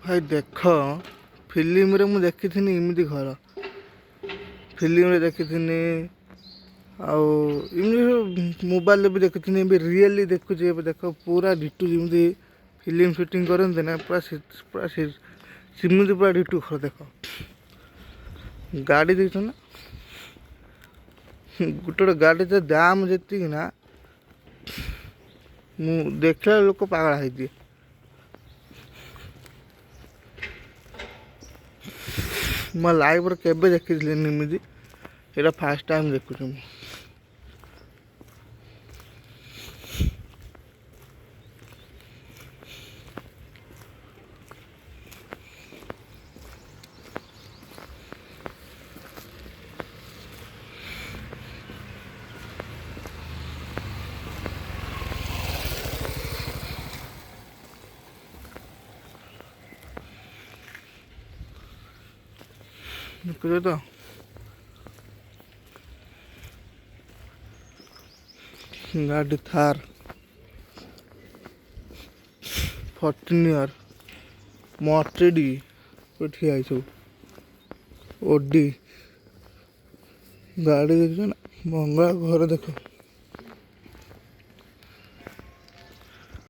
भाई देख फिल्म रे मु देखी थी इमती घर फिल्म रे देखी थी मोबाइल भी देखी थी रियली देखुची देख पूरा डिटू जमी फिल्म शूटिंग करते ना पूरा पूरा सिमती पूरा डिटू घर देख गाड़ी देख ना गोटे गोटे गाड़ी तो दाम जी ना मु देखला लोक पागल है मो लाइफ केवे देखी एमती ये फास्ट टाइम देखुच देखुच तो गाड़ी थार 14 मर्सिडीज ठिया सब ओडी गाड़ी देख ना मंगला घर देख